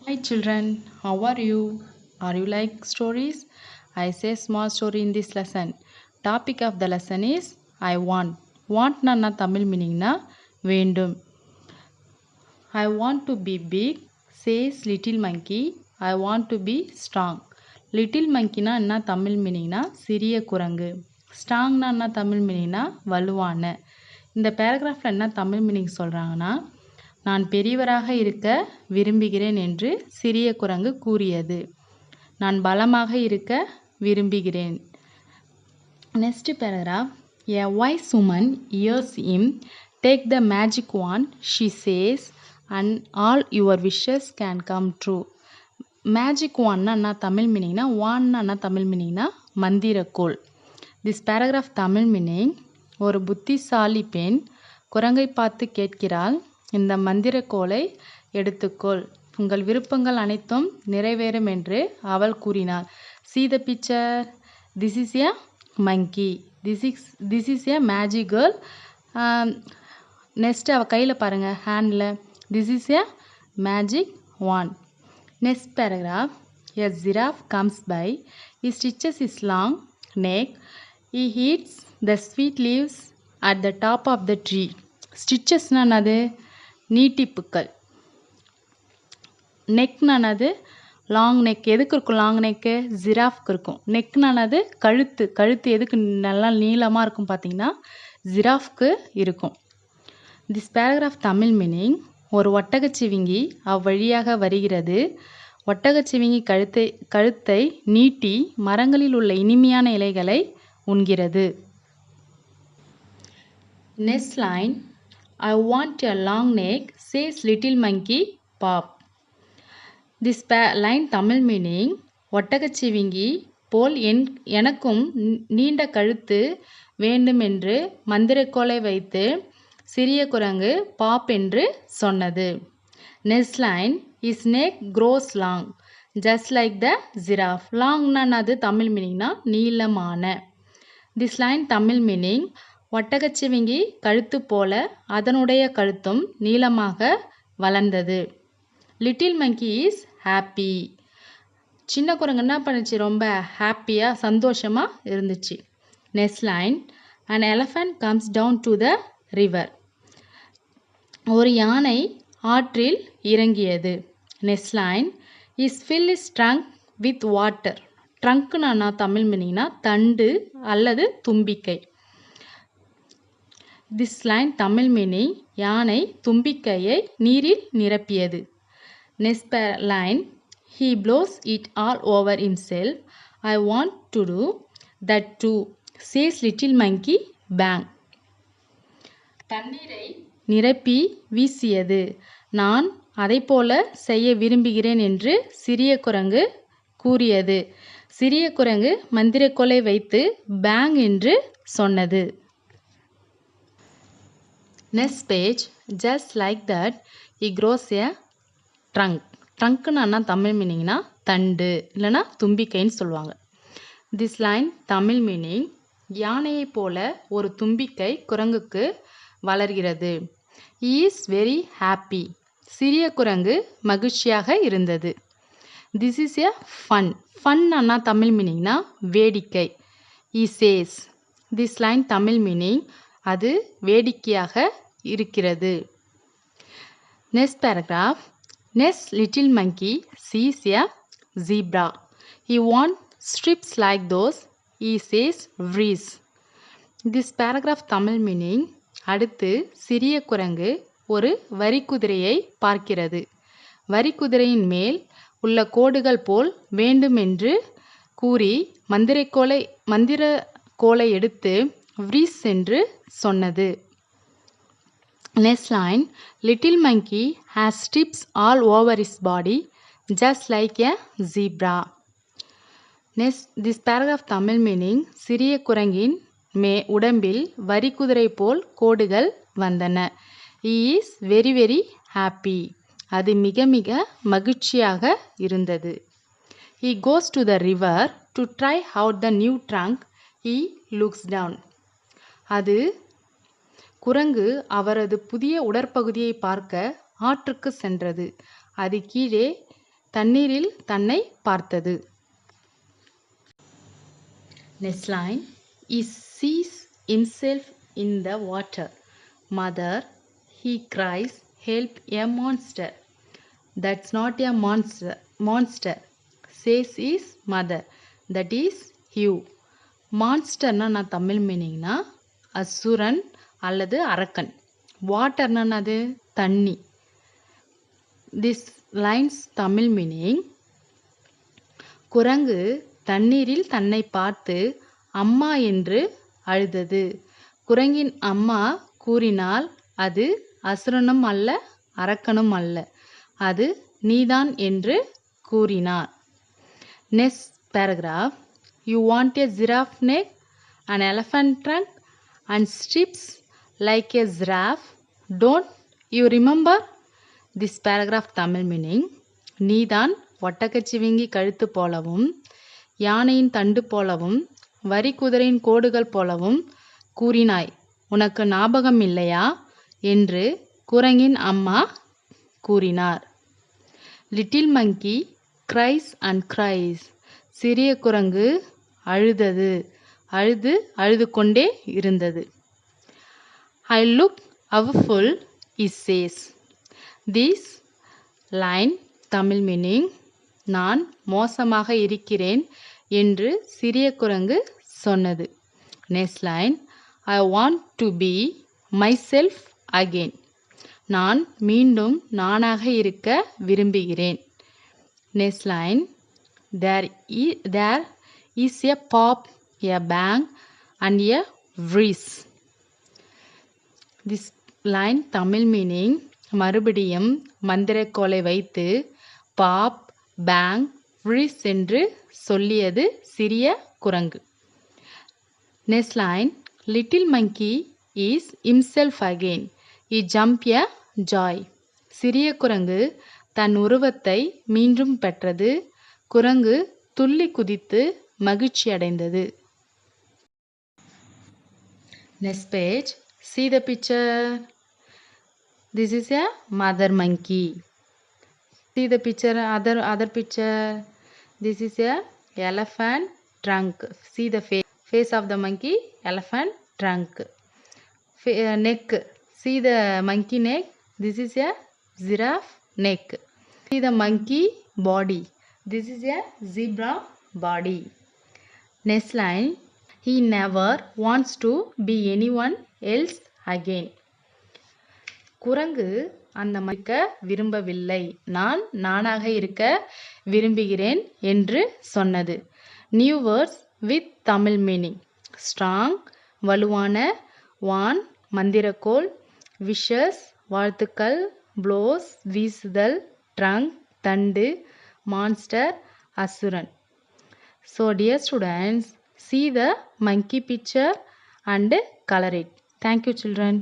Hi children, how are you? Are you like stories? I say small story in this lesson. Topic of the lesson is I want. Want na Tamil meaning na வேண்டும். I want to be big, says little monkey. I want to be strong. Little monkey na என்ன தமிழ் மீனிங்னா சிறிய குரங்கு. ஸ்ட்ராங்னா என்ன தமிழ் மீனிங்னா வலுவான. இந்த பேராகிராஃபில் என்ன Tamil meaning சொல்கிறாங்கன்னா நான் பெரியவராக இருக்க விரும்புகிறேன் என்று சிறிய குரங்கு கூறியது. நான் பலமாக இருக்க விரும்புகிறேன். Next paragraph. A wise woman hears him. Take the magic wand, she says, and all your wishes can come true. Magic wand na Tamil மீனிங்னா wand na தமிழ் மீனிங்னா மந்திரக்கோல். This paragraph தமிழ் மீனிங் ஒரு புத்திசாலி பெண் குரங்கை பார்த்து கேட்கிறாள், இந்த மந்திரக்கோலை எடுத்துக்கொள், உங்கள் விருப்பங்கள் அனைத்தும் நிறைவேறும் என்று அவள் கூறினாள். See the picture. This is a monkey. This is a magic girl. Next அவள் கையில் பாருங்கள் handle. This is a magic wand. Next paragraph. A giraffe comes by. He stretches his long neck. He eats the sweet leaves at the top of the tree. Stitchesனா என்னது? நீட்டிப்புக்கள். நெக்னானது long neck. எதுக்கு இருக்கும் long neck? ஜிராஃப்க்கு இருக்கும். நெக்னானது கழுத்து. கழுத்து எதுக்கு நல்லா நீளமாக இருக்கும் பார்த்தீங்கன்னா ஜிராஃப்க்கு இருக்கும். திஸ் பேராகிராஃப் தமிழ் மீனிங் ஒரு ஒட்டகச்சிவிங்கி அவ்வழியாக வருகிறது. ஒட்டகச்சிவிங்கி கழுத்தை நீட்டி மரங்களில் உள்ள இனிமையான இலைகளை உண்கிறது. Next line. I want a long neck, says little monkey pop. This line Tamil meaning ஒட்டகச்சிவிங்கி போல் எனக்கும் நீண்ட கழுத்து வேண்டும் என்று மந்திரக்கோலை வைத்து சிறிய குரங்கு பாப் என்று சொன்னது. Next line. His neck grows long, just like the giraffe. Longனா அது தமிழ் மீனிங்னா நீளமான. This line தமிழ் மீனிங் ஒட்டகச்சிவிங்கி கழுத்து போல அதனுடைய கழுத்தும் நீளமாக வளர்ந்தது. Little monkey is happy. சின்ன குரங்கு என்ன பண்ணுச்சு? ரொம்ப ஹாப்பியாக சந்தோஷமாக இருந்துச்சு. Next line. An elephant comes down to the river. ஒரு யானை ஆற்றில் இறங்கியது. Next line. His fill is trunk with water. ட்ரங்க்னா தமிழ் மீனிங்னா தண்டு அல்லது தும்பிக்கை. This line தமிழ் மீனிங் யானை தும்பிக்கையை நீரில் நிரப்பியது. Next line. He blows it all over himself. I want to do that too, says little monkey bang. தண்ணீரை நிரப்பி வீசியது. நான் அதை போல செய்ய விரும்புகிறேன் என்று சிறிய குரங்கு கூறியது. சிறிய குரங்கு மந்திரக்கோலை வைத்து பேங் என்று சொன்னது. Next page. Just like that he grows a trunk. ட்ரங்க்னா Tamil மீனிங்னா தண்டு இல்லைனா தும்பிக்கைன்னு சொல்லுவாங்க. திஸ் லைன் தமிழ் மீனிங் யானையை போல ஒரு தும்பிக்கை குரங்குக்கு வளர்கிறது. He is very happy. சிறிய குரங்கு மகிழ்ச்சியாக இருந்தது. This is a fun. ஃபன்னா தமிழ் மீனிங்னா வேடிக்கை. He says. This line Tamil meaning அது வேடிக்கையாக இருக்கிறது. Next paragraph. Next little monkey sees a zebra. He wants strips like those. He says wreaths. This paragraph Tamil meaning அடுத்து சிறிய குரங்கு ஒரு வரிக்குதிரையை பார்க்கிறது. வரிக்குதிரையின் மேல் உள்ள கோடுகள் போல் வேண்டும் என்று கூறி மந்திரக்கோலை எடுத்து wreaths என்று சொன்னது. Next line. Little monkey has strips all over his body, just like a zebra. Next, this paragraph Tamil meaning சிறிய குரங்கின் உடம்பில் வரிக்குதிரை போல் கோடுகள் வந்தன. He is very very happy. அது மிக மிக மகிழ்ச்சியாக இருந்தது. He goes to the river to try out the new trunk. He looks down. அது குரங்கு அவரது புதிய உடற்பகுதியை பார்க்க ஆற்றுக்கு சென்றது. அது கீழே தண்ணீரில் தன்னை பார்த்தது. Next line. He sees himself in the water. Mother, he cries, help a monster. That's not a monster. Monster, says his mother. That is you. மான்ஸ்டர்னா நான் தமிழ் மீனிங்னா அசுரன் அல்லது அரக்கன். வாட்டர்னா அது தண்ணி. திஸ் லைன்ஸ் தமிழ் மீனிங், குரங்கு தண்ணீரில் தன்னை பார்த்து அம்மா என்று அழுதது. குரங்கின் அம்மா கூறினால் அது அசுரனும் அல்ல அரக்கனும் அல்ல, அது நீதான் என்று கூறினார். Next paragraph. You want a giraffe neck, an elephant trunk and strips like a giraffe. Don't you remember? This paragraph Tamil meaning, நீதான் ஒட்டகச்சிவிங்கி கழுத்து போலவும் யானையின் தண்டு போலவும் வரி குதிரையின் கோடுகள் போலவும் கூறினாய், உனக்கு ஞாபகம் இல்லையா என்று குரங்கின் அம்மா கூறினார். Little monkey cries and cries. சிறிய குரங்கு அழுது கொண்டே இருந்தது. I look awful, he says. This line Tamil meaning, நான் மோசமாக இருக்கிறேன் என்று சிறிய குரங்கு சொன்னது. Next line. I want to be myself again. நான் மீண்டும் நானாக இருக்க விரும்புகிறேன். Next line. There is a pop, a bang and a whiz. This line Tamil meaning, மறுபடியும் மந்திரக்கோலை வைத்து பாப், பேங், whiz என்று சொல்லியது சிறிய குரங்கு. Next line. Little monkey is himself again. He jumped a joy. சிறிய குரங்கு தன் உருவத்தை மீண்டும் பெற்றது. குரங்கு துள்ளி குதித்து மகிழ்ச்சி அடைந்தது. Next page. See the picture. This is a mother monkey. See the picture, other picture. This is a elephant trunk. See the face of the monkey, elephant trunk. Neck. See the monkey neck. This is a giraffe neck. See the monkey body. This is a zebra body. Next line. He never wants to be anyone else again. குரங்கு அந்த இருக்க விரும்பவில்லை, நான் நானாக இருக்க விரும்புகிறேன் என்று சொன்னது. New words with Tamil meaning. Strong வலுவான, வான் மந்திரக்கோள், விஷஸ் வாழ்த்துக்கள், ப்ளோஸ் வீசுதல், ட்ரங்க் தண்டு, monster Asuran. So dear students, see the monkey picture and color it. Thank you children.